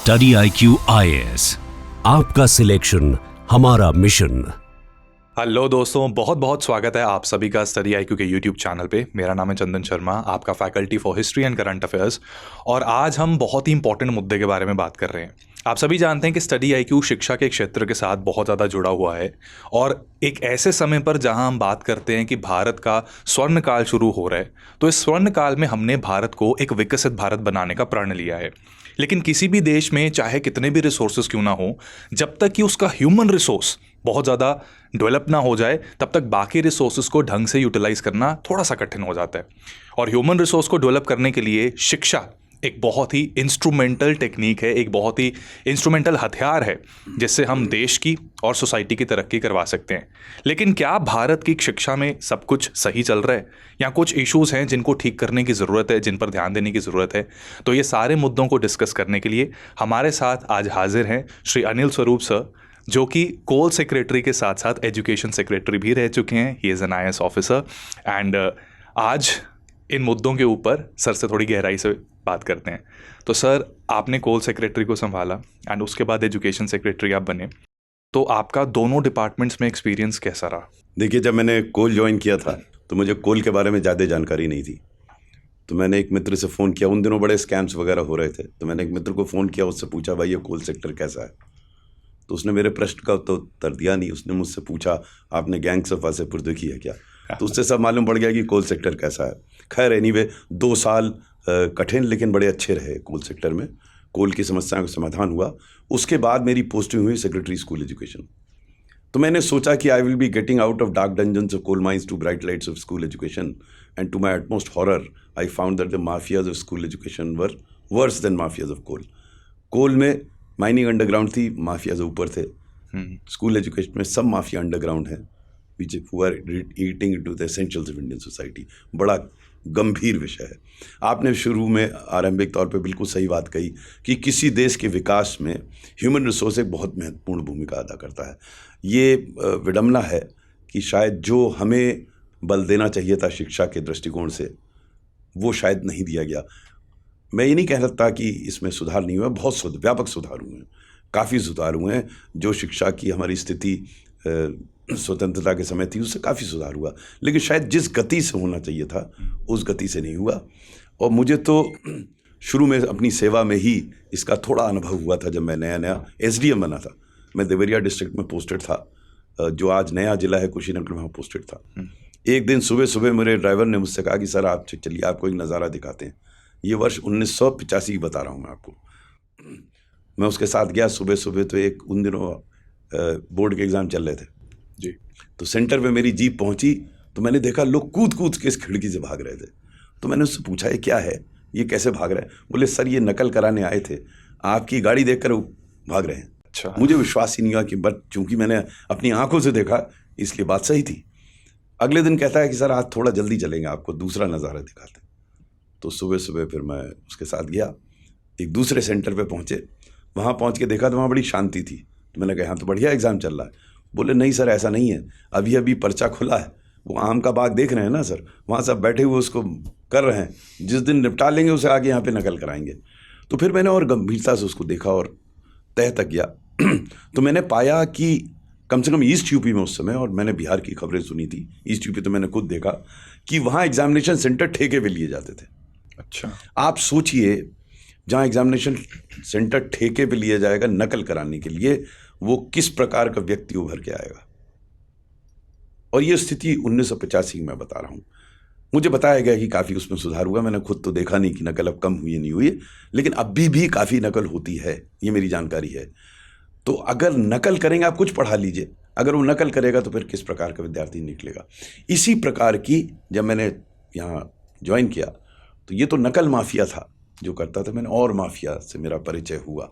Study IQ IAS, आपका selection हमारा mission. Hello दोस्तों, बहुत बहुत स्वागत है आप सभी का स्टडी IQ के यूट्यूब चैनल पे। मेरा नाम है चंदन शर्मा, आपका faculty for history and current affairs. और आज हम बहुत ही इंपॉर्टेंट मुद्दे के बारे में बात कर रहे हैं। आप सभी जानते हैं कि स्टडी IQ शिक्षा के क्षेत्र के साथ बहुत ज़्यादा जुड़ा हुआ है और एक ऐसे समय पर जहां हम बात करते हैं कि भारत का स्वर्ण काल शुरू हो रहा है, तो इस स्वर्ण काल में हमने भारत को एक विकसित भारत बनाने का प्रण लिया है। लेकिन किसी भी देश में चाहे कितने भी रिसोर्सेज क्यों ना हो, जब तक कि उसका ह्यूमन रिसोर्स बहुत ज़्यादा डेवलप ना हो जाए, तब तक बाकी रिसोर्सेज को ढंग से यूटिलाइज करना थोड़ा सा कठिन हो जाता है। और ह्यूमन रिसोर्स को डेवलप करने के लिए शिक्षा एक बहुत ही इंस्ट्रूमेंटल टेक्निक है, एक बहुत ही इंस्ट्रूमेंटल हथियार है जिससे हम देश की और सोसाइटी की तरक्की करवा सकते हैं। लेकिन क्या भारत की शिक्षा में सब कुछ सही चल रहा है या कुछ इश्यूज़ हैं जिनको ठीक करने की ज़रूरत है, जिन पर ध्यान देने की ज़रूरत है? तो ये सारे मुद्दों को डिस्कस करने के लिए हमारे साथ आज हाजिर हैं श्री अनिल स्वरूप सर, जो कि कोल सेक्रेटरी के साथ साथ एजुकेशन सेक्रेटरी भी रह चुके हैं। He is an IAS officer and आज इन मुद्दों के ऊपर सर से थोड़ी गहराई से बात करते हैं। तो सर, आपने कोल सेक्रेटरी को संभाला एंड उसके बाद एजुकेशन सेक्रेटरी आप बने, तो आपका दोनों डिपार्टमेंट्स में एक्सपीरियंस कैसा रहा? देखिए, जब मैंने कोल ज्वाइन किया था तो मुझे कोल के बारे में ज़्यादा जानकारी नहीं थी। तो मैंने एक मित्र से फ़ोन किया, उन दिनों बड़े स्कैम्स वगैरह हो रहे थे, तो मैंने एक मित्र को फ़ोन किया, उससे पूछा भाई ये कोल सेक्टर कैसा है। तो उसने मेरे प्रश्न का तो उत्तर दिया नहीं। उसने मुझसे पूछा आपने गैंग्स ऑफ वासेपुर देखी है क्या? तो उससे सब मालूम पड़ गया कि कोल सेक्टर कैसा है। खैर एनीवे 2 साल कठिन लेकिन बड़े अच्छे रहे कोल सेक्टर में। कोल की समस्याओं का समाधान हुआ। उसके बाद मेरी पोस्टिंग हुई सेक्रेटरी स्कूल एजुकेशन। तो मैंने सोचा कि I will be getting out of dark dungeons of coal mines to bright lights of school education, and to my utmost horror I found that the mafias of school education were worse than mafias of coal. Coal में mining underground थी, mafias ऊपर थे। School education में सब mafia underground हैं which who are eating into the essentials of Indian society। बड़ा गंभीर विषय है। आपने शुरू में आरंभिक तौर पे बिल्कुल सही बात कही कि किसी देश के विकास में ह्यूमन रिसोर्स एक बहुत महत्वपूर्ण भूमिका अदा करता है। ये विडंबना है कि शायद जो हमें बल देना चाहिए था शिक्षा के दृष्टिकोण से, वो शायद नहीं दिया गया। मैं ये नहीं कह सकता कि इसमें सुधार नहीं हुआ, बहुत व्यापक सुधार हुए हैं, काफ़ी सुधार हुए हैं। जो शिक्षा की हमारी स्थिति स्वतंत्रता के समय थी उससे काफ़ी सुधार हुआ, लेकिन शायद जिस गति से होना चाहिए था उस गति से नहीं हुआ। और मुझे तो शुरू में अपनी सेवा में ही इसका थोड़ा अनुभव हुआ था। जब मैं नया SDM बना था, मैं देवरिया डिस्ट्रिक्ट में पोस्टेड था, जो आज नया जिला है कुशीनगर में, वहाँ पोस्टेड था। एक दिन सुबह सुबह मेरे ड्राइवर ने मुझसे कहा कि सर आप चलिए आपको एक नज़ारा दिखाते हैं। ये वर्ष 1985 बता रहा हूँ मैं आपको। मैं उसके साथ गया सुबह सुबह। तो एक उन दिनों बोर्ड के एग्ज़ाम चल रहे थे जी। तो सेंटर पे मेरी जीप पहुंची तो मैंने देखा लोग कूद कूद के इस खिड़की से भाग रहे थे। तो मैंने उससे पूछा ये क्या है, ये कैसे भाग रहे हैं? बोले सर ये नकल कराने आए थे, आपकी गाड़ी देखकर भाग रहे हैं। अच्छा। मुझे विश्वास ही नहीं हुआ कि बट चूंकि मैंने अपनी आंखों से देखा इसलिए बात सही थी। अगले दिन कहता है कि सर आज थोड़ा जल्दी चलेंगे, आपको दूसरा नज़ारा दिखाते हैं। तो सुबह सुबह फिर मैं उसके साथ गया, एक दूसरे सेंटर पर पहुँचे। वहाँ पहुँच के देखा तो वहाँ बड़ी शांति थी। तो मैंने कहा यहाँ तो बढ़िया एग्ज़ाम चल रहा है। बोले नहीं सर ऐसा नहीं है, अभी अभी पर्चा खुला है, वो आम का बाग देख रहे हैं ना सर, वहाँ सब बैठे हुए उसको कर रहे हैं, जिस दिन निपटा लेंगे उसे आगे यहाँ पे नकल कराएंगे। तो फिर मैंने और गंभीरता से उसको देखा और तह तक गया। तो मैंने पाया कि कम से कम ईस्ट यूपी में उस समय, और मैंने बिहार की खबरें सुनी थी, ईस्ट यूपी तो मैंने खुद देखा कि वहाँ एग्जामिनेशन सेंटर ठेके पे लिए जाते थे। अच्छा। आप सोचिए, जहाँ एग्जामिनेशन सेंटर ठेके पे लिया जाएगा नकल कराने के लिए, वो किस प्रकार का व्यक्ति उभर के आएगा। और ये स्थिति 1985 में बता रहा हूँ। मुझे बताया गया कि काफ़ी उसमें सुधार हुआ। मैंने खुद तो देखा नहीं कि नकल अब कम हुई नहीं हुई, लेकिन अभी भी काफ़ी नकल होती है, ये मेरी जानकारी है। तो अगर नकल करेंगे, आप कुछ पढ़ा लीजिए, अगर वो नकल करेगा तो फिर किस प्रकार का विद्यार्थी निकलेगा। इसी प्रकार की जब मैंने यहाँ ज्वाइन किया तो ये तो नकल माफिया था जो करता था। मैंने और माफिया से मेरा परिचय हुआ,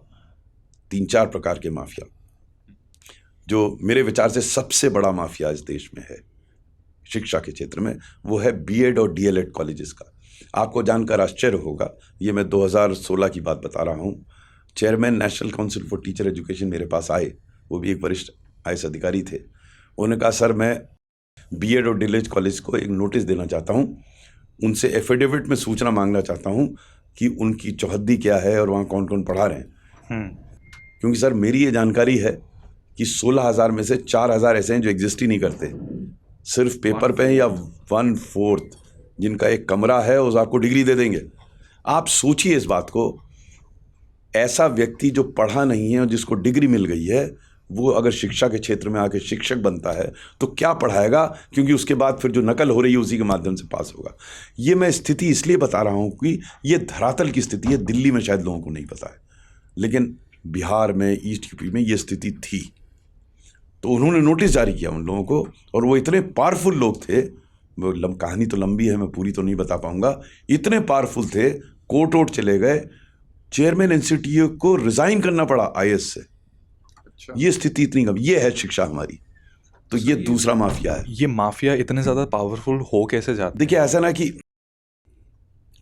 3-4 प्रकार के माफिया। जो मेरे विचार से सबसे बड़ा माफिया इस देश में है शिक्षा के क्षेत्र में, वो है BEd और DLEd कॉलेजेस का। आपको जानकर आश्चर्य होगा, ये मैं 2016 की बात बता रहा हूँ। Chairman national council for teacher education मेरे पास आए, वो भी एक वरिष्ठ IAS अधिकारी थे। उन्होंने कहा सर मैं BEd और DLEd कॉलेज को एक नोटिस देना चाहता हूँ, उनसे एफिडेविट में सूचना मांगना चाहता हूँ कि उनकी चौहद्दी क्या है और वहाँ कौन कौन पढ़ा रहे हैं। क्योंकि सर मेरी ये जानकारी है कि 16,000 में से 4,000 ऐसे हैं जो एग्जिस्ट ही नहीं करते, सिर्फ पेपर पे हैं, या 1/4 जिनका एक कमरा है उस आपको डिग्री दे देंगे। आप सोचिए इस बात को, ऐसा व्यक्ति जो पढ़ा नहीं है और जिसको डिग्री मिल गई है, वो अगर शिक्षा के क्षेत्र में आके शिक्षक बनता है तो क्या पढ़ाएगा, क्योंकि उसके बाद फिर जो नकल हो रही है उसी के माध्यम से पास होगा। ये मैं स्थिति इसलिए बता रहा हूँ कि ये धरातल की स्थिति है, दिल्ली में शायद लोगों को नहीं पता है, लेकिन बिहार में, ईस्ट यूपी में ये स्थिति थी। तो उन्होंने नोटिस जारी किया उन लोगों को, और वो इतने पावरफुल लोग थे, कहानी तो लंबी है, मैं पूरी तो नहीं बता पाऊंगा, इतने पावरफुल थे, कोर्ट वोट चले गए, चेयरमैन एनसीटीयू को रिजाइन करना पड़ा आईएएस से। अच्छा। ये स्थिति इतनी कम, ये है शिक्षा हमारी। तो ये दूसरा माफिया है। ये माफिया इतने ज्यादा पावरफुल हो कैसे जाते? देखिए ऐसा ना कि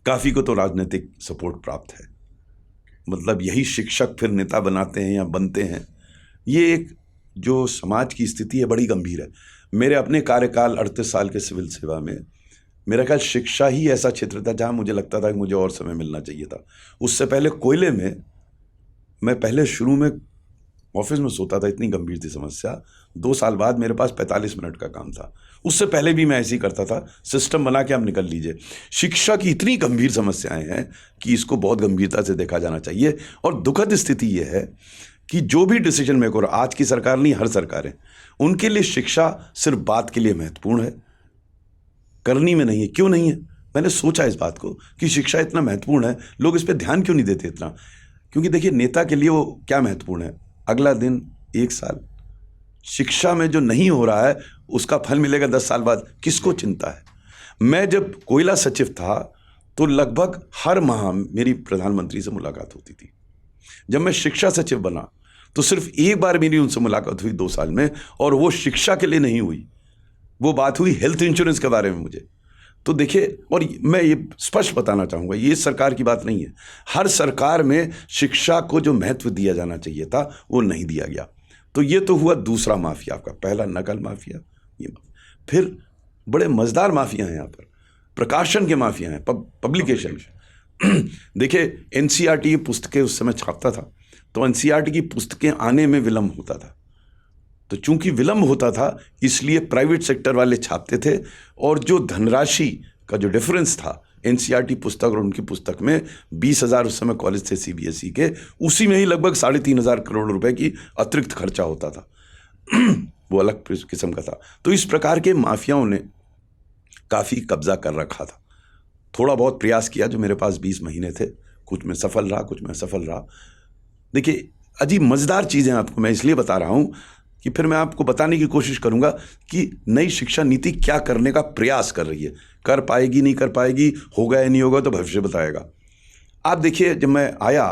काफी को तो राजनीतिक सपोर्ट प्राप्त है, मतलब यही शिक्षक फिर नेता बनाते हैं या बनते हैं। ये एक जो समाज की स्थिति है बड़ी गंभीर है। मेरे अपने कार्यकाल 38 साल के सिविल सेवा में मेरा ख्याल शिक्षा ही ऐसा क्षेत्र था जहाँ मुझे लगता था कि मुझे और समय मिलना चाहिए था। उससे पहले कोयले में मैं पहले शुरू में ऑफिस में सोता था, इतनी गंभीर थी समस्या। 2 साल बाद मेरे पास 45 मिनट का काम था, उससे पहले भी मैं ऐसे ही करता था, सिस्टम बना के आप निकल लीजिए। शिक्षा की इतनी गंभीर समस्याएं हैं कि इसको बहुत गंभीरता से देखा जाना चाहिए। और दुखद स्थिति यह है कि जो भी डिसीजन मेकर, आज की सरकार नहीं, हर सरकारें, उनके लिए शिक्षा सिर्फ बात के लिए महत्वपूर्ण है, करनी में नहीं है। क्यों नहीं है? मैंने सोचा इस बात को कि शिक्षा इतना महत्वपूर्ण है, लोग इस पर ध्यान क्यों नहीं देते इतना? क्योंकि देखिए नेता के लिए वो क्या महत्वपूर्ण है, अगला दिन, 1 साल। शिक्षा में जो नहीं हो रहा है उसका फल मिलेगा 10 साल बाद, किसको चिंता है? मैं जब कोयला सचिव था तो लगभग हर माह मेरी प्रधानमंत्री से मुलाकात होती थी। जब मैं शिक्षा सचिव बना तो सिर्फ एक बार मेरी उनसे मुलाकात हुई 2 साल में, और वो शिक्षा के लिए नहीं हुई, वो बात हुई हेल्थ इंश्योरेंस के बारे में मुझे। तो देखिए, और मैं ये स्पष्ट बताना चाहूँगा, ये सरकार की बात नहीं है, हर सरकार में शिक्षा को जो महत्व दिया जाना चाहिए था वो नहीं दिया गया। तो ये तो हुआ दूसरा माफिया आपका, पहला नकल माफिया, ये फिर बड़े मज़ेदार माफिया हैं यहाँ पर, प्रकाशन के माफिया हैं, पब्लिकेशन। देखिए एनसीईआरटी पुस्तकें उस समय छापता था, तो एनसीईआरटी की पुस्तकें आने में विलम्ब होता था। तो चूंकि विलम्ब होता था इसलिए प्राइवेट सेक्टर वाले छापते थे, और जो धनराशि का जो डिफरेंस था एनसीईआरटी पुस्तक और उनकी पुस्तक में, 20,000 उस समय कॉलेज थे सीबीएसई के, उसी में ही लगभग 3,500 करोड़ रुपए की अतिरिक्त खर्चा होता था। वो अलग किस्म का था। तो इस प्रकार के माफियाओं ने काफ़ी कब्जा कर रखा था। थोड़ा बहुत प्रयास किया, जो मेरे पास 20 महीने थे, कुछ में सफल रहा, कुछ में असफल रहा। देखिए अजीब मज़ेदार चीज़ें आपको मैं इसलिए बता रहा हूँ कि फिर मैं आपको बताने की कोशिश करूंगा कि नई शिक्षा नीति क्या करने का प्रयास कर रही है। कर पाएगी, नहीं कर पाएगी, होगा या नहीं होगा तो भविष्य बताएगा। आप देखिए, जब मैं आया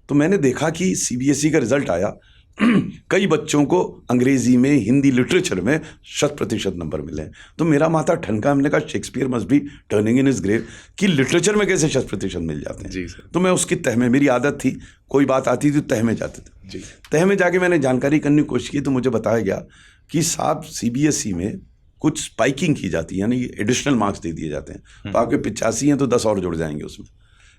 तो मैंने देखा कि सीबीएसई का रिजल्ट आया, कई बच्चों को अंग्रेजी में, हिंदी लिटरेचर में 100% नंबर मिले। तो मेरा माथा ठनका, हमने कहा Shakespeare must be turning in his grave, कि लिटरेचर में कैसे 100% मिल जाते हैं। जी सर। तो मैं उसकी तह में, मेरी आदत थी, कोई बात आती थी तह में जाते थे। जी। तह में जाके मैंने जानकारी करने की कोशिश की, तो मुझे बताया गया कि साहब सीबीएसई में कुछ स्पाइकिंग की जाती है, यानी एडिशनल मार्क्स दे दिए जाते हैं। तो आपके 85 हैं तो 10 और जुड़ जाएंगे उसमें।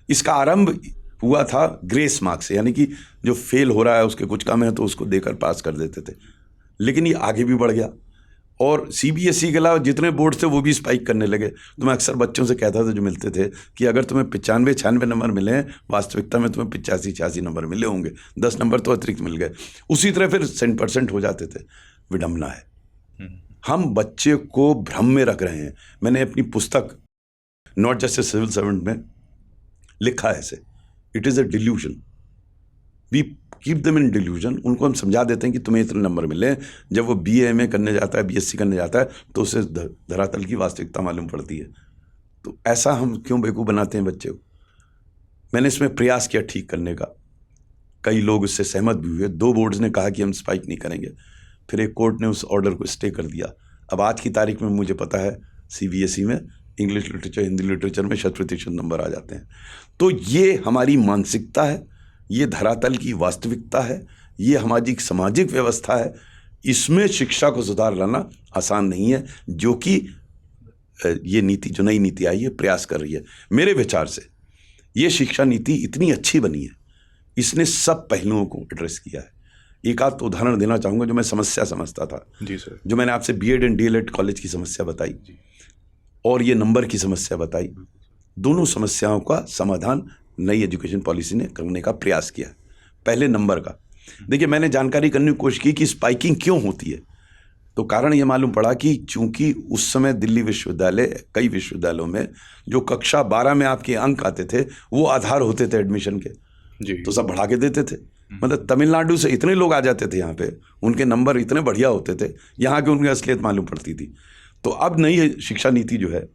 इसका आरंभ हुआ था ग्रेस मार्क्स से, यानी कि जो फेल हो रहा है उसके कुछ कम है तो उसको देकर पास कर देते थे। लेकिन ये आगे भी बढ़ गया, और सीबीएसई के अलावा जितने बोर्ड थे वो भी स्पाइक करने लगे। तो मैं अक्सर बच्चों से कहता था जो मिलते थे कि अगर तुम्हें 95-96 नंबर मिले हैं, वास्तविकता में तुम्हें 85-86 नंबर मिले होंगे, 10 नंबर तो अतिरिक्त मिल गए। उसी तरह फिर 100% हो जाते थे। विडम्बना है, हम बच्चे को भ्रम में रख रहे हैं। मैंने अपनी पुस्तक not just a civil servant में लिखा है ऐसे, it is a delusion, we keep them in delusion. उनको हम समझा देते हैं कि तुम्हें इतने नंबर मिले। जब वो BA करने जाता है, BSc करने जाता है, तो उसे धरातल की वास्तविकता मालूम पड़ती है। तो ऐसा हम क्यों बेवकूफ़ बनाते हैं बच्चे को? मैंने इसमें प्रयास किया ठीक करने का, कई लोग उससे सहमत भी हुए। 2 बोर्ड्स ने कहा कि हम स्पाइक नहीं करेंगे, फिर एक कोर्ट ने उस ऑर्डर को स्टे कर दिया। अब आज की तारीख में मुझे पता है CBSE में इंग्लिश लिटरेचर, हिंदी लिटरेचर में 100% नंबर आ जाते हैं। तो ये हमारी मानसिकता है, ये धरातल की वास्तविकता है, ये हमारी सामाजिक व्यवस्था है। इसमें शिक्षा को सुधार लाना आसान नहीं है, जो कि ये नीति, जो नई नीति आई है, प्रयास कर रही है। मेरे विचार से ये शिक्षा नीति इतनी अच्छी बनी है इसने सब पहलुओं को एड्रेस किया है। एक आध तो उदाहरण देना चाहूँगा जो मैं समस्या समझता था। जी सर। जो मैंने आपसे बीएड एंड डीएलएड कॉलेज की समस्या बताई और ये नंबर की समस्या बताई, दोनों समस्याओं का समाधान नई एजुकेशन पॉलिसी ने करने का प्रयास किया। पहले नंबर का देखिए, मैंने जानकारी करने की कोशिश की कि स्पाइकिंग क्यों होती है, तो कारण ये मालूम पड़ा कि चूंकि उस समय दिल्ली विश्वविद्यालय, कई विश्वविद्यालयों में जो कक्षा 12 में आपके अंक आते थे वो आधार होते थे एडमिशन के, जी। तो सब बढ़ा के देते थे। मतलब तमिलनाडु से इतने लोग आ जाते थे यहाँ पे, उनके नंबर इतने बढ़िया होते थे, यहाँ के उनकी असलियत मालूम पड़ती थी। तो अब नई शिक्षा नीति जो है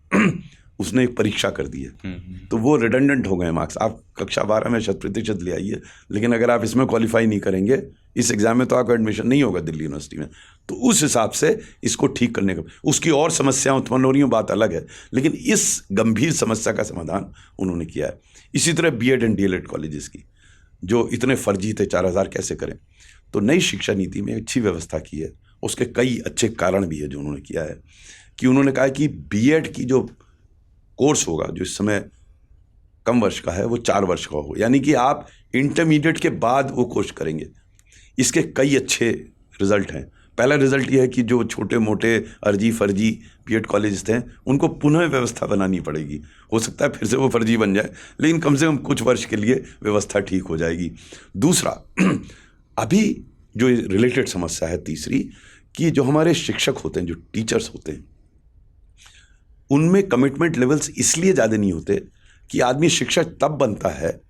उसने एक परीक्षा कर दी है, तो वो रिडंडेंट हो गए मार्क्स। आप कक्षा 12 में 100% ले आइए, लेकिन अगर आप इसमें क्वालिफाई नहीं करेंगे इस एग्जाम में, तो आपका एडमिशन नहीं होगा दिल्ली यूनिवर्सिटी में। तो उस हिसाब से इसको ठीक करने का, उसकी और समस्याएं उत्पन्न हो रही हैं, बात अलग है, लेकिन इस गंभीर समस्या का समाधान उन्होंने किया है। इसी तरह बीएड एंड डीएलएड कॉलेजेस की जो इतने फर्जी थे, 4000 कैसे करें, तो नई शिक्षा नीति में अच्छी व्यवस्था की है। उसके कई अच्छे कारण भी है जो उन्होंने किया है, कि उन्होंने कहा कि बीएड की जो कोर्स होगा, जो इस समय कम वर्ष का है, वो 4 वर्ष का हो, यानी कि आप इंटरमीडिएट के बाद वो कोर्स करेंगे। इसके कई अच्छे रिजल्ट हैं। पहला रिजल्ट ये है कि जो छोटे मोटे अर्जी फर्जी बीएड कॉलेज थे उनको पुनः व्यवस्था बनानी पड़ेगी। हो सकता है फिर से वो फर्जी बन जाए, लेकिन कम से कम कुछ वर्ष के लिए व्यवस्था ठीक हो जाएगी। दूसरा, अभी जो रिलेटेड समस्या है तीसरी, कि जो हमारे शिक्षक होते हैं, जो टीचर्स होते हैं, उनमें कमिटमेंट लेवल्स इसलिए ज़्यादा नहीं होते कि आदमी शिक्षक तब बनता है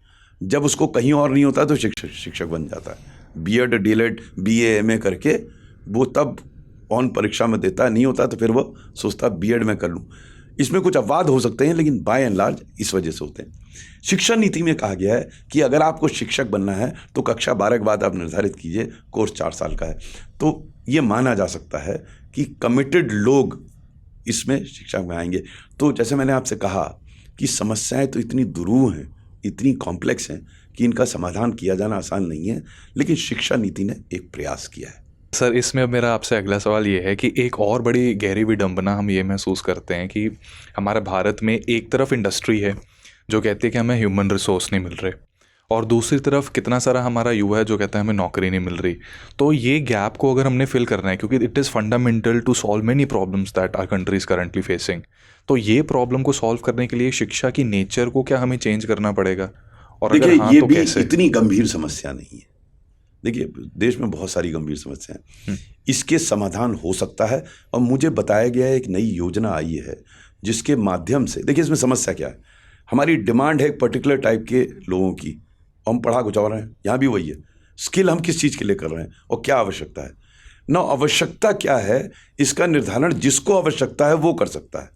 जब उसको कहीं और नहीं होता तो शिक्षक बन जाता है। बीएड डीएलएड बीए एमए करके वो तब ऑन परीक्षा में देता है, नहीं होता तो फिर वो सोचता बीएड में कर लूँ। इसमें कुछ अपवाद हो सकते हैं, लेकिन बाय एंड लार्ज इस वजह से होते हैं। शिक्षा नीति में कहा गया है कि अगर आपको शिक्षक बनना है तो कक्षा 12 के बाद आप निर्धारित कीजिए, कोर्स 4 साल का है। तो ये माना जा सकता है कि कमिटेड लोग इसमें शिक्षा में आएंगे। तो जैसे मैंने आपसे कहा कि समस्याएं तो इतनी दुरूह हैं, इतनी कॉम्प्लेक्स हैं कि इनका समाधान किया जाना आसान नहीं है, लेकिन शिक्षा नीति ने एक प्रयास किया है। सर, इसमें अब मेरा आपसे अगला सवाल ये है कि एक और बड़ी गहरी विडंबना हम ये महसूस करते हैं कि हमारे भारत में एक तरफ इंडस्ट्री है जो कहती है कि हमें ह्यूमन रिसोर्स नहीं मिल रहे, और दूसरी तरफ कितना सारा हमारा युवा है जो कहता है हमें नौकरी नहीं मिल रही। तो ये गैप को अगर हमने फिल करना है, क्योंकि it is fundamental to solve many problems that our country is currently facing, तो ये प्रॉब्लम को सॉल्व करने के लिए शिक्षा की नेचर को क्या हमें चेंज करना पड़ेगा, और अगर हाँ ये तो भी कैसे? इतनी गंभीर समस्या नहीं है। देखिए, देश में बहुत सारी गंभीर समस्याएं हैं, इसके समाधान हो सकता है। और मुझे बताया गया है एक नई योजना आई है जिसके माध्यम से, देखिए इसमें समस्या क्या है, हमारी डिमांड है एक पर्टिकुलर टाइप के लोगों की, और हम पढ़ा कुछ और रहे हैं। यहाँ भी वही है, स्किल हम किस चीज़ के लिए कर रहे हैं और क्या आवश्यकता है ना, आवश्यकता क्या है इसका निर्धारण जिसको आवश्यकता है वो कर सकता है।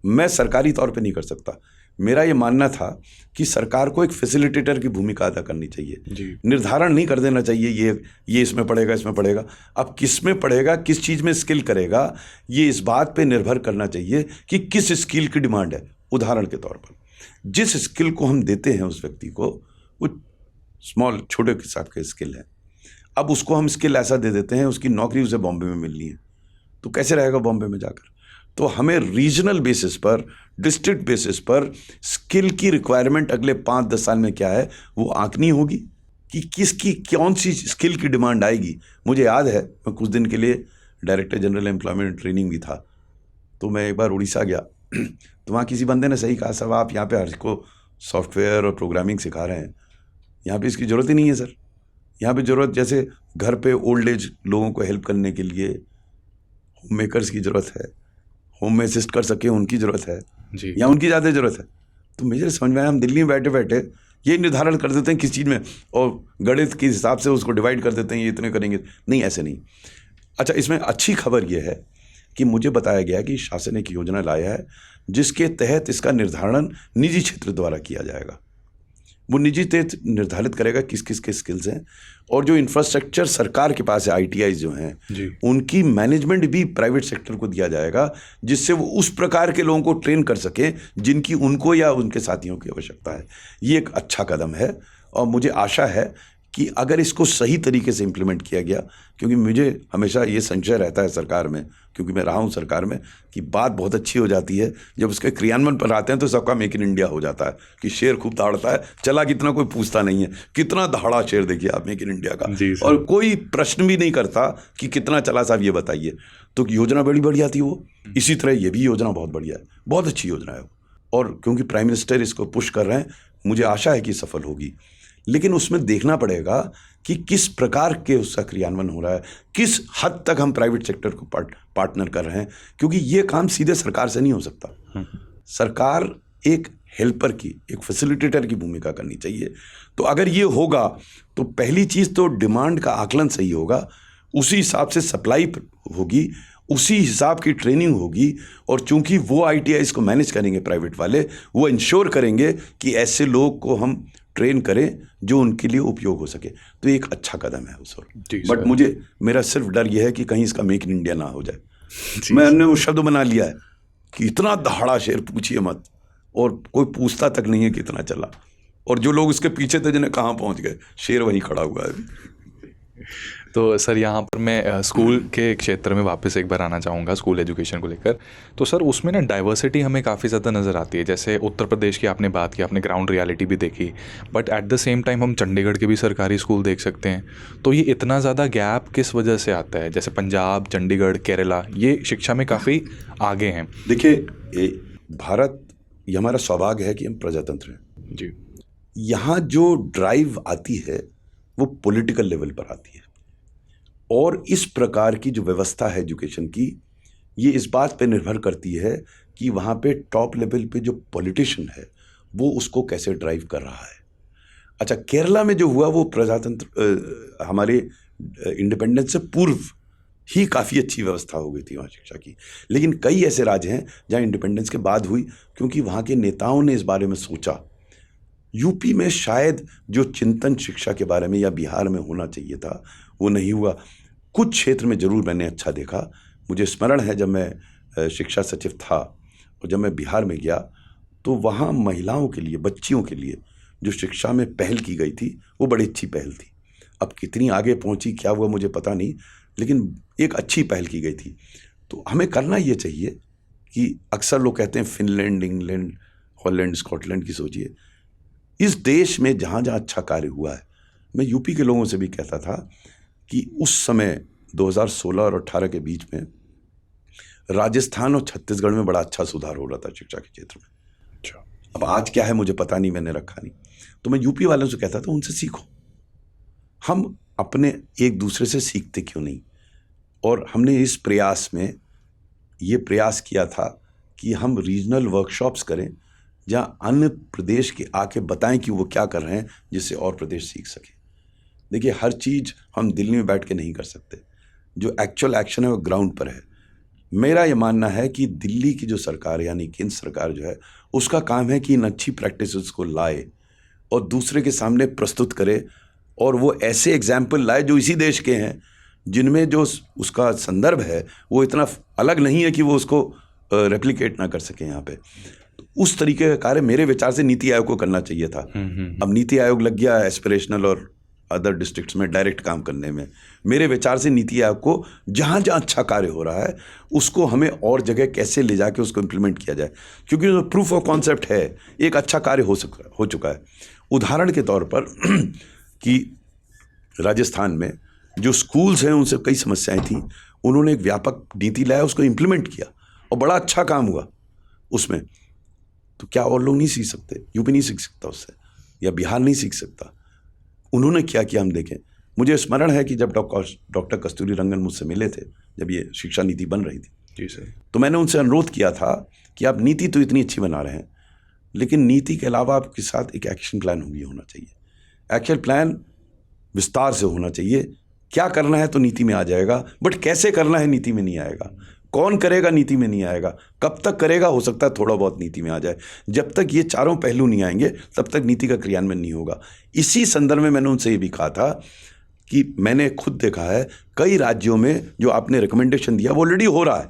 मैं सरकारी तौर पे नहीं कर सकता। मेरा ये मानना था कि सरकार को एक फैसिलिटेटर की भूमिका अदा करनी चाहिए, निर्धारण नहीं कर देना चाहिए ये इसमें पड़ेगा, इसमें पड़ेगा। अब किस में पड़ेगा, किस चीज़ में स्किल करेगा, ये इस बात पे निर्भर करना चाहिए कि किस स्किल की डिमांड है। उदाहरण के तौर पर जिस स्किल को हम देते हैं उस व्यक्ति को, वो स्मॉल छोटे हिसाब के स्किल है, अब उसको हम स्किल ऐसा दे देते हैं उसकी नौकरी उसे बॉम्बे में मिलनी है, तो कैसे रहेगा बॉम्बे में जाकर। तो हमें रीजनल बेसिस पर, डिस्ट्रिक्ट बेसिस पर स्किल की रिक्वायरमेंट अगले 5-10 साल में क्या है वो आंकनी होगी कि किसकी कौन सी स्किल की डिमांड आएगी। मुझे याद है, मैं कुछ दिन के लिए डायरेक्टर जनरल एम्प्लॉयमेंट ट्रेनिंग भी था, तो मैं एक बार उड़ीसा गया तो वहाँ किसी बंदे ने सही कहा, साहब आप यहाँ पे हर को सॉफ्टवेयर और प्रोग्रामिंग सिखा रहे हैं, यहाँ पे इसकी ज़रूरत ही नहीं है सर। यहाँ पे ज़रूरत जैसे घर पे ओल्ड एज लोगों को हेल्प करने के लिए होम मेकर्स की ज़रूरत है, होम में असिस्ट कर सके उनकी ज़रूरत है जी, या उनकी ज़्यादा ज़रूरत है। तो मुझे समझ में आया, हम दिल्ली में बैठे बैठे ये निर्धारण कर देते हैं किस चीज़ में, और गणित के हिसाब से उसको डिवाइड कर देते हैं, ये इतने करेंगे। नहीं, ऐसे नहीं। अच्छा, इसमें अच्छी खबर ये है कि मुझे बताया गया कि शासन ने एक योजना लाया है जिसके तहत इसका निर्धारण निजी क्षेत्र द्वारा किया जाएगा। वो निजी क्षेत्र निर्धारित करेगा किस किस के स्किल्स हैं, और जो इंफ्रास्ट्रक्चर सरकार के पास है, ITI जो हैं, उनकी मैनेजमेंट भी प्राइवेट सेक्टर को दिया जाएगा, जिससे वो उस प्रकार के लोगों को ट्रेन कर सके जिनकी उनको या उनके साथियों की आवश्यकता है। ये एक अच्छा कदम है, और मुझे आशा है कि अगर इसको सही तरीके से इम्प्लीमेंट किया गया, क्योंकि मुझे हमेशा ये संशय रहता है सरकार में, क्योंकि मैं रहा हूँ सरकार में, कि बात बहुत अच्छी हो जाती है, जब उसके क्रियान्वयन पर आते हैं तो सबका मेक इन इंडिया हो जाता है कि शेर खूब दहाड़ता है, चला कितना कोई पूछता नहीं है, कितना दहाड़ा शेर देखिए आप मेक इन इंडिया का, और कोई प्रश्न भी नहीं करता कि कितना चला साहब ये बताइए। तो योजना बड़ी बढ़िया थी वो। इसी तरह ये भी योजना बहुत बढ़िया है, बहुत अच्छी योजना है, और क्योंकि प्राइम मिनिस्टर इसको पुश कर रहे हैं, मुझे आशा है कि सफल होगी। लेकिन उसमें देखना पड़ेगा कि किस प्रकार के उसका क्रियान्वयन हो रहा है, किस हद तक हम प्राइवेट सेक्टर को पार्टनर कर रहे हैं, क्योंकि ये काम सीधे सरकार से नहीं हो सकता। सरकार एक हेल्पर की, एक फैसिलिटेटर की भूमिका करनी चाहिए। तो अगर ये होगा तो पहली चीज़ तो डिमांड का आकलन सही होगा, उसी हिसाब से सप्लाई होगी, उसी हिसाब की ट्रेनिंग होगी, और चूंकि वो ITIs को मैनेज करेंगे प्राइवेट वाले, वो इंश्योर करेंगे कि ऐसे लोग को हम ट्रेन करें जो उनके लिए उपयोग हो सके। तो एक अच्छा कदम है उस वक्त। बट मेरा सिर्फ डर यह है कि कहीं इसका मेक इन इंडिया ना हो जाए। मैंने वो शब्द बना लिया है कि इतना दहाड़ा शेर पूछिए मत, और कोई पूछता तक नहीं है कितना चला, और जो लोग उसके पीछे थे जिन्हें कहाँ पहुँच गए, शेर वहीं खड़ा हुआ है। तो सर यहाँ पर मैं स्कूल के क्षेत्र में वापस एक बार आना चाहूँगा, स्कूल एजुकेशन को लेकर। तो सर उसमें ना डाइवर्सिटी हमें काफ़ी ज़्यादा नज़र आती है। जैसे उत्तर प्रदेश की आपने बात की, आपने ग्राउंड रियलिटी भी देखी, but at the same time हम चंडीगढ़ के भी सरकारी स्कूल देख सकते हैं। तो ये इतना ज़्यादा गैप किस वजह से आता है? जैसे पंजाब, चंडीगढ़, केरला, ये शिक्षा में काफ़ी आगे हैं। देखिए भारत, ये हमारा सौभाग्य है कि हम प्रजातंत्र हैं जी। यहाँ जो ड्राइव आती है वो पॉलिटिकल लेवल पर आती है, और इस प्रकार की जो व्यवस्था है एजुकेशन की, ये इस बात पे निर्भर करती है कि वहाँ पे टॉप लेवल पे जो पॉलिटिशियन है वो उसको कैसे ड्राइव कर रहा है। अच्छा, केरला में जो हुआ वो प्रजातंत्र, हमारे इंडिपेंडेंस से पूर्व ही काफ़ी अच्छी व्यवस्था हो गई थी वहाँ शिक्षा की। लेकिन कई ऐसे राज्य हैं जहाँ इंडिपेंडेंस के बाद हुई, क्योंकि वहाँ के नेताओं ने इस बारे में सोचा। यूपी में शायद जो चिंतन शिक्षा के बारे में या बिहार में होना चाहिए था वो नहीं हुआ। कुछ क्षेत्र में ज़रूर मैंने अच्छा देखा। मुझे स्मरण है जब मैं शिक्षा सचिव था और जब मैं बिहार में गया तो वहाँ महिलाओं के लिए, बच्चियों के लिए जो शिक्षा में पहल की गई थी वो बड़ी अच्छी पहल थी। अब कितनी आगे पहुँची, क्या हुआ मुझे पता नहीं, लेकिन एक अच्छी पहल की गई थी। तो हमें करना ये चाहिए कि अक्सर लोग कहते हैं फिनलैंड, इंग्लैंड, हॉलैंड, स्कॉटलैंड की सोचिए। इस देश में जहाँ जहाँ अच्छा कार्य हुआ है, मैं यूपी के लोगों से भी कहता था कि उस समय 2016 और 18 के बीच में राजस्थान और छत्तीसगढ़ में बड़ा अच्छा सुधार हो रहा था शिक्षा के क्षेत्र में। अच्छा, अब आज क्या है मुझे पता नहीं, मैंने रखा नहीं। तो मैं यूपी वालों से कहता था उनसे सीखो, हम अपने एक दूसरे से सीखते क्यों नहीं। और हमने इस प्रयास में ये प्रयास किया था कि हम रीजनल वर्कशॉप्स करें जहाँ अन्य प्रदेश के आके बताएं कि वो क्या कर रहे हैं, जिससे और प्रदेश सीख सके। देखिए, हर चीज़ हम दिल्ली में बैठ के नहीं कर सकते, जो एक्चुअल एक्शन है वो ग्राउंड पर है। मेरा ये मानना है कि दिल्ली की जो सरकार यानी केंद्र सरकार जो है, उसका काम है कि इन अच्छी प्रैक्टिसेस को लाए और दूसरे के सामने प्रस्तुत करे, और वो ऐसे एग्जाम्पल लाए जो इसी देश के हैं, जिनमें जो उसका संदर्भ है वो इतना अलग नहीं है कि वो उसको रेप्लिकेट ना कर सके यहाँ पे। उस तरीके का कार्य मेरे विचार से नीति आयोग को करना चाहिए था। अब नीति आयोग लग गया एस्पिरेशनल और अदर डिस्ट्रिक्ट्स में डायरेक्ट काम करने में। मेरे विचार से नीति आयोग को जहाँ जहाँ अच्छा कार्य हो रहा है उसको हमें और जगह कैसे ले जाके उसको इम्प्लीमेंट किया जाए, क्योंकि जो प्रूफ ऑफ कॉन्सेप्ट है एक अच्छा कार्य हो चुका है। उदाहरण के तौर पर कि राजस्थान में जो स्कूल्स हैं उनसे कई समस्याएं थी, उन्होंने एक व्यापक नीति लाया, उसको इम्प्लीमेंट किया और बड़ा अच्छा काम हुआ उसमें। तो क्या और लोग नहीं सीख सकते? यूपी नहीं सीख सकता उससे, या बिहार नहीं सीख सकता? उन्होंने क्या किया हम देखें। मुझे स्मरण है कि जब डॉक्टर कस्तूरी रंगन मुझसे मिले थे, जब ये शिक्षा नीति बन रही थी जी सर, तो मैंने उनसे अनुरोध किया था कि आप नीति तो इतनी अच्छी बना रहे हैं, लेकिन नीति के अलावा आपके साथ एक एक्शन प्लान भी होना चाहिए। एक्शन प्लान विस्तार से होना चाहिए। क्या करना है तो नीति में आ जाएगा, बट कैसे करना है नीति में नहीं आएगा। कौन करेगा नीति में नहीं आएगा। कब तक करेगा, हो सकता है थोड़ा बहुत नीति में आ जाए। जब तक ये चारों पहलू नहीं आएंगे तब तक नीति का क्रियान्वयन नहीं होगा। इसी संदर्भ में मैंने उनसे ये भी कहा था कि मैंने खुद देखा है कई राज्यों में जो आपने रिकमेंडेशन दिया वो ऑलरेडी हो रहा है,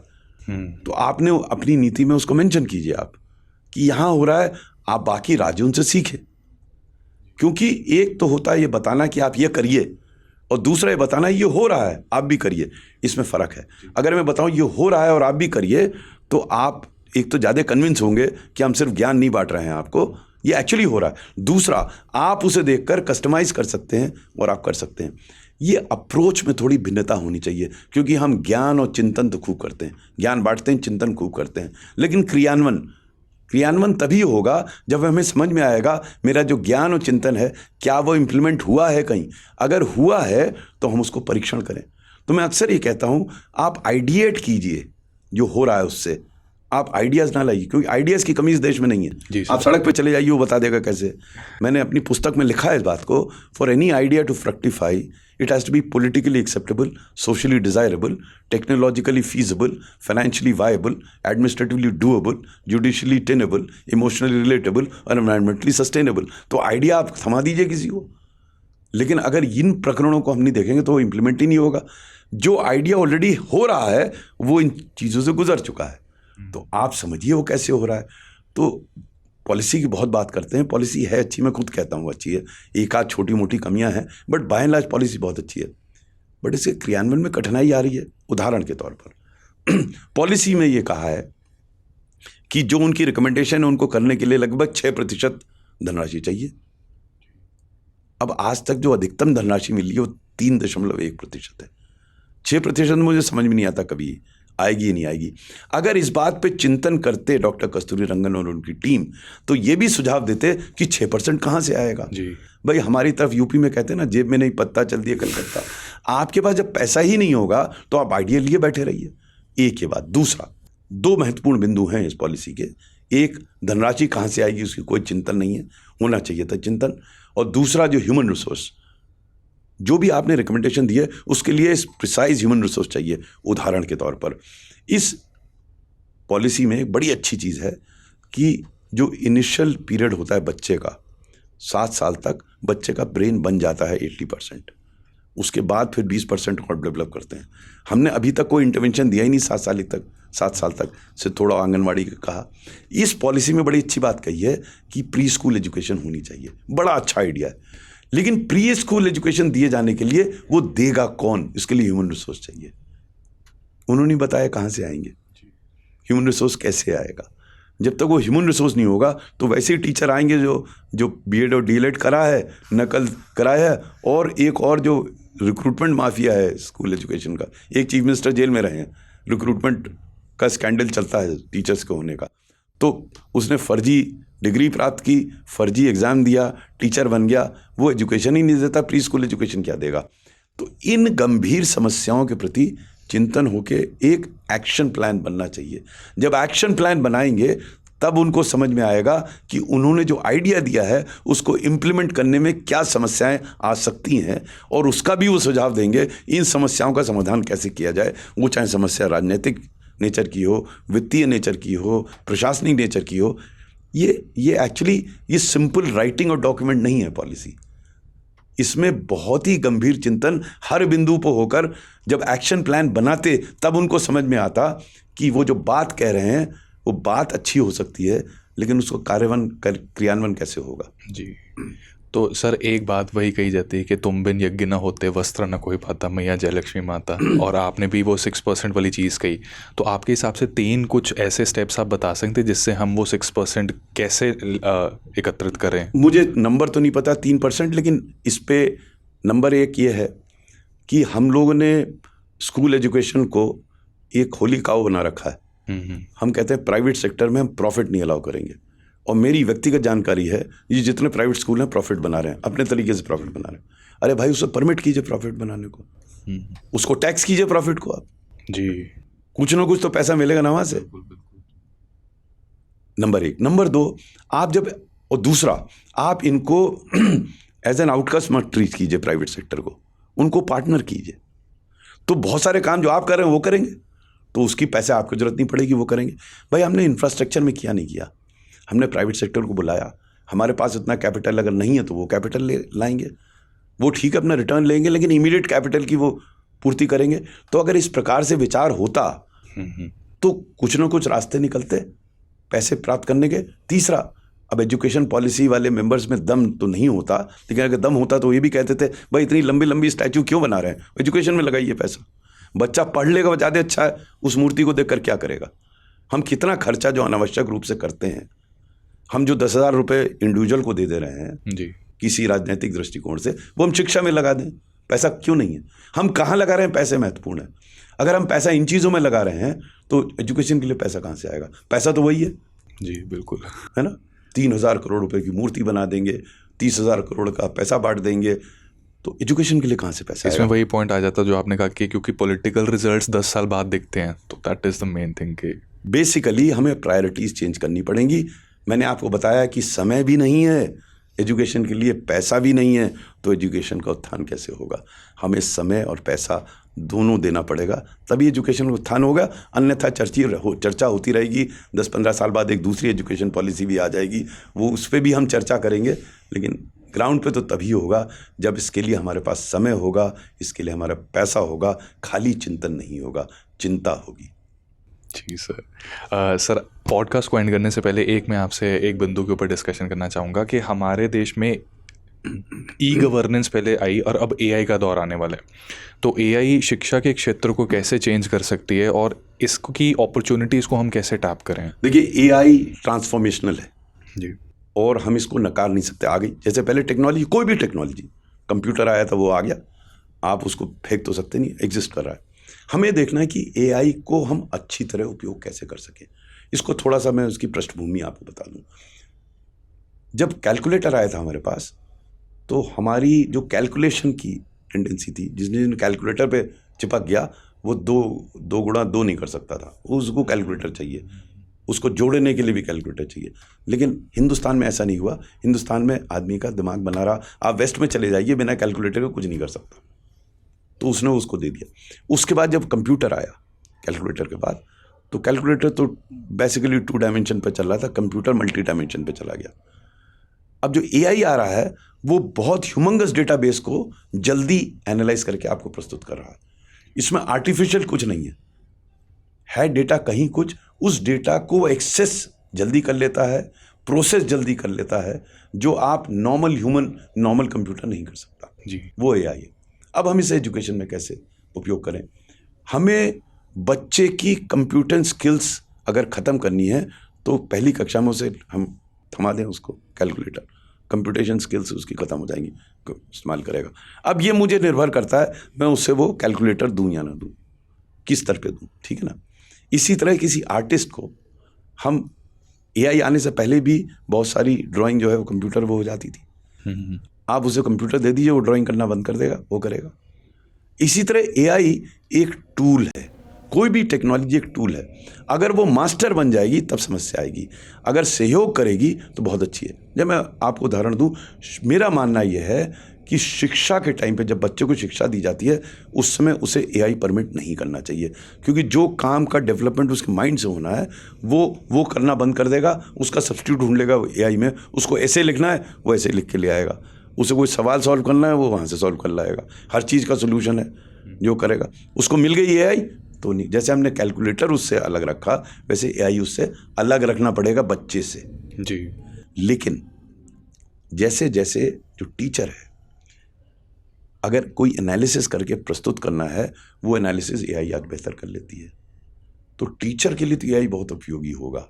तो आपने अपनी नीति में उसको मेंशन कीजिए आप कि यहाँ हो रहा है, आप बाकी राज्यों से सीखें। क्योंकि एक तो होता है ये बताना कि आप ये करिए, और दूसरा ये बताना ये हो रहा है आप भी करिए, इसमें फ़र्क है। अगर मैं बताऊं ये हो रहा है और आप भी करिए, तो आप एक तो ज़्यादा कन्विंस होंगे कि हम सिर्फ ज्ञान नहीं बांट रहे हैं आपको, ये एक्चुअली हो रहा है। दूसरा, आप उसे देखकर कस्टमाइज़ कर सकते हैं और आप कर सकते हैं। ये अप्रोच में थोड़ी भिन्नता होनी चाहिए, क्योंकि हम ज्ञान और चिंतन तो खूब करते हैं, ज्ञान बांटते हैं, चिंतन खूब करते हैं, लेकिन क्रियान्वयन तभी होगा जब हमें समझ में आएगा मेरा जो ज्ञान और चिंतन है क्या वो इम्प्लीमेंट हुआ है कहीं। अगर हुआ है तो हम उसको परीक्षण करें। तो मैं अक्सर ये कहता हूँ, आप आइडिएट कीजिए जो हो रहा है उससे, आप आइडियाज़ ना लाइए, क्योंकि आइडियाज़ की कमी इस देश में नहीं है। आप सड़क पे चले जाइए, वो बता देगा कैसे। मैंने अपनी पुस्तक में लिखा है इस बात को, for any idea to fructify it has to be politically acceptable, socially desirable, technologically feasible, financially viable, administratively doable, judicially tenable, emotionally relatable और एनवायरमेंटली सस्टेनेबल। तो आइडिया आप थमा दीजिए किसी को, लेकिन अगर इन प्रकरणों को हम नहीं देखेंगे तो वो इम्प्लीमेंट ही नहीं होगा। जो आइडिया ऑलरेडी हो रहा है वो इन चीज़ों से गुजर चुका है, तो आप समझिए वो कैसे हो रहा है। तो पॉलिसी की बहुत बात करते हैं, पॉलिसी है अच्छी, मैं खुद कहता हूँ अच्छी है, एक आध छोटी मोटी कमियां हैं, but by and large policy बहुत अच्छी है। बट इसके क्रियान्वयन में कठिनाई आ रही है। उदाहरण के तौर पर पॉलिसी में ये कहा है कि जो उनकी रिकमेंडेशन है उनको करने के लिए लगभग 6% धनराशि चाहिए। अब आज तक जो अधिकतम धनराशि मिली है वो 3.1% है। 6% मुझे समझ में नहीं आता कभी आएगी नहीं आएगी। अगर इस बात पे चिंतन करते डॉक्टर कस्तूरी रंगन और उनकी टीम, तो ये भी सुझाव देते कि 6% कहाँ से आएगा जी। भाई हमारी तरफ यूपी में कहते हैं ना, जेब में नहीं पत्ता चल दिए कलकत्ता। आपके पास जब पैसा ही नहीं होगा तो आप आइडिया लिए बैठे रहिए। एक ये बात। दूसरा, 2 महत्वपूर्ण बिंदु हैं इस पॉलिसी के। एक, धनराशि कहाँ से आएगी उसकी कोई चिंतन नहीं है, होना चाहिए था चिंतन। और दूसरा, जो ह्यूमन रिसोर्स, जो भी आपने रिकमेंडेशन दी है उसके लिए प्रिसाइज ह्यूमन रिसोर्स चाहिए। उदाहरण के तौर पर इस पॉलिसी में एक बड़ी अच्छी चीज़ है कि जो इनिशियल पीरियड होता है बच्चे का, 7 साल तक बच्चे का ब्रेन बन जाता है 80%, उसके बाद फिर 20% और डेवलप करते हैं। हमने अभी तक कोई इंटरवेंशन दिया ही नहीं 7 साल तक से थोड़ा आंगनवाड़ी का कहा। इस पॉलिसी में बड़ी अच्छी बात कही है कि प्री स्कूल एजुकेशन होनी चाहिए, बड़ा अच्छा आइडिया है। लेकिन प्री स्कूल एजुकेशन दिए जाने के लिए वो देगा कौन, इसके लिए ह्यूमन रिसोर्स चाहिए। उन्होंने बताया कहाँ से आएंगे, ह्यूमन रिसोर्स कैसे आएगा। जब तक वो ह्यूमन रिसोर्स नहीं होगा तो वैसे ही टीचर आएंगे जो बीएड और डीएलएड करा है, नकल कराया है, और एक और जो रिक्रूटमेंट माफिया है स्कूल एजुकेशन का, एक चीफ मिनिस्टर जेल में रहे हैं, रिक्रूटमेंट का स्कैंडल चलता है टीचर्स के होने का। तो उसने फर्जी डिग्री प्राप्त की, फर्जी एग्ज़ाम दिया, टीचर बन गया, वो एजुकेशन ही नहीं देता, प्री स्कूल एजुकेशन क्या देगा। तो इन गंभीर समस्याओं के प्रति चिंतन होके एक एक्शन प्लान बनना चाहिए। जब एक्शन प्लान बनाएंगे तब उनको समझ में आएगा कि उन्होंने जो आइडिया दिया है उसको इम्प्लीमेंट करने में क्या समस्याएं आ सकती हैं, और उसका भी वो सुझाव देंगे इन समस्याओं का समाधान कैसे किया जाए। वो चाहे समस्या राजनीतिक नेचर की हो, वित्तीय नेचर की हो, प्रशासनिक नेचर की हो। ये एक्चुअली ये सिंपल राइटिंग और डॉक्यूमेंट नहीं है पॉलिसी। इसमें बहुत ही गंभीर चिंतन हर बिंदु पर होकर जब एक्शन प्लान बनाते तब उनको समझ में आता कि वो जो बात कह रहे हैं वो बात अच्छी हो सकती है, लेकिन उसको क्रियान्वयन कैसे होगा जी। तो सर एक बात वही कही जाती है कि तुम बिन यज्ञ न होते वस्त्र न कोई पाता, मैया जयलक्ष्मी माता, और आपने भी वो 6% वाली चीज़ कही। तो आपके हिसाब से 3 कुछ ऐसे स्टेप्स आप बता सकते हैं जिससे हम वो 6% कैसे एकत्रित करें? मुझे नंबर तो नहीं पता 3%, लेकिन इस पे नंबर 1 ये है कि हम लोगों ने स्कूल एजुकेशन को एक होली काऊ बना रखा है। हम कहते हैं प्राइवेट सेक्टर में हम प्रॉफिट नहीं अलाउ करेंगे, और मेरी व्यक्तिगत जानकारी है ये जितने प्राइवेट स्कूल हैं प्रॉफिट बना रहे हैं, अपने तरीके से प्रॉफिट बना रहे हैं। अरे भाई उसे परमिट कीजिए प्रॉफिट बनाने को, उसको टैक्स कीजिए प्रॉफिट को आप जी, कुछ ना कुछ तो पैसा मिलेगा ना वहाँ से। नंबर 1। नंबर 2, आप जब, और दूसरा, आप इनको एज एन आउटकास्ट मत ट्रीट कीजिए प्राइवेट सेक्टर को, उनको पार्टनर कीजिए। तो बहुत सारे काम जो आप कर रहे हैं वो करेंगे, तो उसकी पैसे आपको जरूरत नहीं पड़ेगी, वो करेंगे। भाई हमने इंफ्रास्ट्रक्चर में किया नहीं किया, हमने प्राइवेट सेक्टर को बुलाया, हमारे पास इतना कैपिटल अगर नहीं है तो वो कैपिटल लाएंगे, वो ठीक है अपना रिटर्न लेंगे, लेकिन इमीडिएट कैपिटल की वो पूर्ति करेंगे। तो अगर इस प्रकार से विचार होता तो कुछ ना कुछ रास्ते निकलते पैसे प्राप्त करने के। तीसरा, अब एजुकेशन पॉलिसी वाले मेंबर्स में दम तो नहीं होता, लेकिन अगर दम होता तो ये भी कहते थे भाई इतनी लंबी लंबी स्टैचू क्यों बना रहे हैं, एजुकेशन में लगाइए पैसा, बच्चा पढ़ लेगा ज़्यादा अच्छा है, उस मूर्ति को देखकर क्या करेगा। हम कितना खर्चा जो अनावश्यक रूप से करते हैं, हम जो 10,000 रुपये इंडिविजुअल को दे रहे हैं जी किसी राजनीतिक दृष्टिकोण से, वो हम शिक्षा में लगा दें, पैसा क्यों नहीं है। हम कहाँ लगा रहे हैं, पैसे महत्वपूर्ण है। अगर हम पैसा इन चीज़ों में लगा रहे हैं तो एजुकेशन के लिए पैसा कहाँ से आएगा, पैसा तो वही है। जी बिल्कुल, है ना, 3,000 करोड़ रुपए की मूर्ति बना देंगे, 30,000 करोड़ का पैसा बांट देंगे, तो एजुकेशन के लिए कहाँ से पैसा इसमें वही पॉइंट आ जाता है जो आपने कहा कि क्योंकि पॉलिटिकल रिजल्ट्स 10 साल बाद दिखते हैं, तो that is the main thing कि बेसिकली हमें प्रायोरिटीज चेंज करनी पड़ेंगी। मैंने आपको बताया कि समय भी नहीं है एजुकेशन के लिए, पैसा भी नहीं है, तो एजुकेशन का उत्थान कैसे होगा। हमें समय और पैसा दोनों देना पड़ेगा, तभी एजुकेशन का उत्थान होगा। अन्यथा चर्चा होती रहेगी, 10-15 साल बाद एक दूसरी एजुकेशन पॉलिसी भी आ जाएगी, वो उस पर भी हम चर्चा करेंगे, लेकिन ग्राउंड पे तो तभी होगा जब इसके लिए हमारे पास समय होगा, इसके लिए हमारा पैसा होगा, खाली चिंतन नहीं होगा, चिंता होगी। जी सर। सर पॉडकास्ट को एंड करने से पहले मैं आपसे एक बिंदु के ऊपर डिस्कशन करना चाहूँगा कि हमारे देश में ई गवर्नेंस पहले आई और अब एआई का दौर आने वाला है, तो एआई शिक्षा के क्षेत्र को कैसे चेंज कर सकती है और इसकी अपॉर्चुनिटीज़ को हम कैसे टैप करें। देखिए एआई ट्रांसफॉर्मेशनल है जी, और हम इसको नकार नहीं सकते। आगे जैसे पहले टेक्नोलॉजी, कोई भी टेक्नोलॉजी, कंप्यूटर आया था वो आ गया, आप उसको फेंक तो सकते नहीं, एग्जिस्ट कर रहा है। हमें देखना है कि एआई को हम अच्छी तरह उपयोग कैसे कर सकें। इसको थोड़ा सा मैं उसकी पृष्ठभूमि आपको बता दूं। जब कैलकुलेटर आया था हमारे पास, तो हमारी जो कैलकुलेशन की टेंडेंसी थी, जिस दिन कैलकुलेटर पे चिपक गया वो 2 गुणा 2 नहीं कर सकता था, उसको कैलकुलेटर चाहिए, उसको जोड़ने के लिए भी कैलकुलेटर चाहिए। लेकिन हिंदुस्तान में ऐसा नहीं हुआ। हिंदुस्तान में आदमी का दिमाग बना रहा, आप वेस्ट में चले जाइए, बिना कैलकुलेटर के कुछ नहीं कर सकता, तो उसने उसको दे दिया। उसके बाद जब कंप्यूटर आया कैलकुलेटर के बाद, तो कैलकुलेटर तो बेसिकली 2 डायमेंशन पर चल रहा था, कंप्यूटर मल्टी डायमेंशन पर चला गया। अब जो एआई आ रहा है वो बहुत ह्यूमंगस डेटाबेस को जल्दी एनालाइज करके आपको प्रस्तुत कर रहा है। इसमें आर्टिफिशियल कुछ नहीं है डेटा कहीं कुछ, उस डेटा को एक्सेस जल्दी कर लेता है, प्रोसेस जल्दी कर लेता है, जो आप नॉर्मल कंप्यूटर नहीं कर सकता जी, वो एआई है। अब हम इसे एजुकेशन में कैसे उपयोग करें। हमें बच्चे की कंप्यूटर स्किल्स अगर ख़त्म करनी है तो पहली कक्षा में उसे हम थमा दें, उसको कैलकुलेटर, कंप्यूटेशन स्किल्स उसकी ख़त्म हो जाएंगी, इस्तेमाल करेगा। अब ये मुझे निर्भर करता है मैं उससे वो कैलकुलेटर दूं या ना दूं, किस स्तर पे दूं, ठीक है ना। इसी तरह किसी आर्टिस्ट को हम, एआई आने से पहले भी बहुत सारी ड्राइंग जो है वो कंप्यूटर वो हो जाती थी, आप उसे कंप्यूटर दे दीजिए, वो ड्राइंग करना बंद कर देगा, वो करेगा। इसी तरह एआई एक टूल है, कोई भी टेक्नोलॉजी एक टूल है। अगर वो मास्टर बन जाएगी तब समस्या आएगी, अगर सहयोग करेगी तो बहुत अच्छी है। जब मैं आपको उदाहरण दूं, मेरा मानना यह है कि शिक्षा के टाइम पे जब बच्चे को शिक्षा दी जाती है उस समय उसे एआई परमिट नहीं करना चाहिए, क्योंकि जो काम का डेवलपमेंट उसके माइंड से होना है वो करना बंद कर देगा, उसका सब्स्टिट्यूट ढूंढ लेगा एआई में। उसको ऐसे लिखना है वो ऐसे लिख के ले आएगा, उसे कोई सवाल सॉल्व करना है वो वहाँ से सॉल्व कर लाएगा, हर चीज़ का सोल्यूशन है जो करेगा। उसको मिल गई एआई तो नहीं, जैसे हमने कैलकुलेटर उससे अलग रखा वैसे एआई उससे अलग रखना पड़ेगा बच्चे से जी। लेकिन जैसे जैसे जो टीचर है, अगर कोई एनालिसिस करके प्रस्तुत करना है, वो एनालिसिस एआई आज बेहतर कर लेती है, तो टीचर के लिए तो एआई बहुत उपयोगी होगा।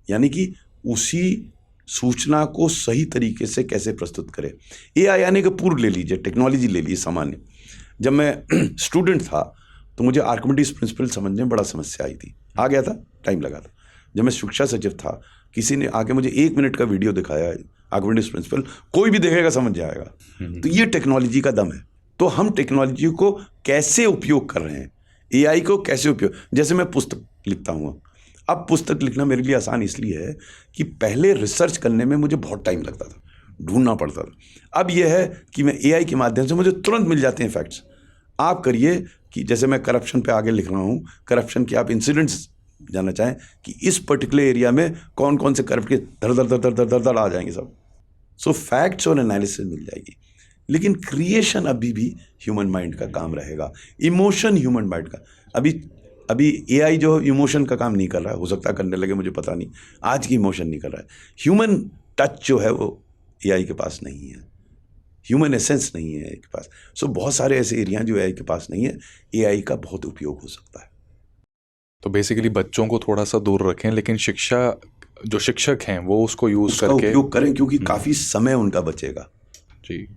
यानी कि उसी सूचना को सही तरीके से कैसे प्रस्तुत करें। एआई आने के पूर्व ले लीजिए, टेक्नोलॉजी ले लीजिए सामान्य, जब मैं स्टूडेंट था तो मुझे आर्किमिडीज प्रिंसिपल समझने में बड़ा समस्या आई थी, आ गया था, टाइम लगा था। जब मैं शिक्षा सचिव था, किसी ने आके मुझे 1 मिनट का वीडियो दिखाया, आर्किमिडीज प्रिंसिपल, कोई भी देखेगा समझ जाएगा। तो ये टेक्नोलॉजी का दम है। तो हम टेक्नोलॉजी को कैसे उपयोग कर रहे हैं, एआई को कैसे उपयोग, जैसे मैं पुस्तक लिखता हूँ, अब पुस्तक लिखना मेरे लिए आसान इसलिए है कि पहले रिसर्च करने में मुझे बहुत टाइम लगता था, ढूंढना पड़ता था। अब यह है कि मैं एआई के माध्यम से मुझे तुरंत मिल जाते हैं फैक्ट्स। आप करिए कि जैसे मैं करप्शन पे आगे लिख रहा हूँ, करप्शन के आप इंसिडेंट्स जानना चाहें कि इस पर्टिकुलर एरिया में कौन कौन से करप्ट के धड़ आ जाएंगे सब। सो फैक्ट्स और एनालिसिस मिल जाएगी। लेकिन क्रिएशन अभी भी ह्यूमन माइंड का काम रहेगा, इमोशन ह्यूमन माइंड का। अभी एआई जो इमोशन का काम नहीं कर रहा है, हो सकता है करने लगे, मुझे पता नहीं, आज की इमोशन नहीं कर रहा है। ह्यूमन टच जो है वो एआई के पास नहीं है, ह्यूमन एसेंस नहीं है एआई के पास। सो बहुत सारे ऐसे एरिया जो एआई के पास नहीं है, एआई का बहुत उपयोग हो सकता है। तो बेसिकली बच्चों को थोड़ा सा दूर रखें, लेकिन शिक्षा जो शिक्षक हैं वो उसको यूज़ उसका करके उपयोग करें, क्योंकि काफ़ी समय उनका बचेगा। जी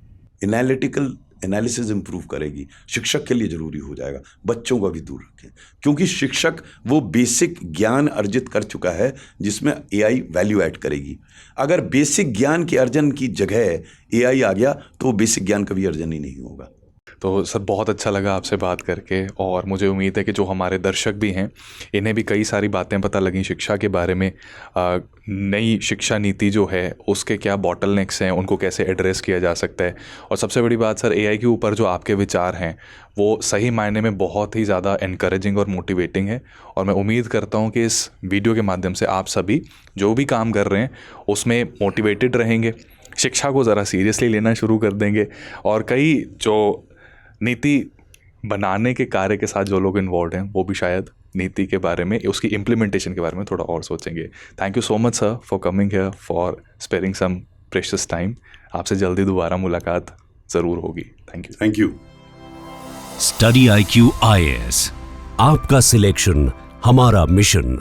एनालिटिकल एनालिसिस इंप्रूव करेगी, शिक्षक के लिए जरूरी हो जाएगा। बच्चों का भी दूर रखें, क्योंकि शिक्षक वो बेसिक ज्ञान अर्जित कर चुका है जिसमें एआई वैल्यू ऐड करेगी। अगर बेसिक ज्ञान के अर्जन की जगह एआई आ गया तो वो बेसिक ज्ञान कभी अर्जन ही नहीं होगा। तो सर बहुत अच्छा लगा आपसे बात करके, और मुझे उम्मीद है कि जो हमारे दर्शक भी हैं इन्हें भी कई सारी बातें पता लगी शिक्षा के बारे में। नई शिक्षा नीति जो है उसके क्या बॉटलनेक्स हैं, उनको कैसे एड्रेस किया जा सकता है, और सबसे बड़ी बात सर एआई के ऊपर जो आपके विचार हैं वो सही मायने में बहुत ही ज़्यादा एनकरेजिंग और मोटिवेटिंग है। और मैं उम्मीद करता हूँ कि इस वीडियो के माध्यम से आप सभी जो भी काम कर रहे हैं उसमें मोटिवेटेड रहेंगे, शिक्षा को ज़रा सीरियसली लेना शुरू कर देंगे, और कई जो नीति बनाने के कार्य के साथ जो लोग इन्वॉल्व हैं वो भी शायद नीति के बारे में, उसकी इम्प्लीमेंटेशन के बारे में थोड़ा और सोचेंगे। Thank you so much sir for coming here, for sparing some precious time. आपसे जल्दी दोबारा मुलाकात ज़रूर होगी। Thank you. Study IQ IAS, आपका सिलेक्शन हमारा मिशन।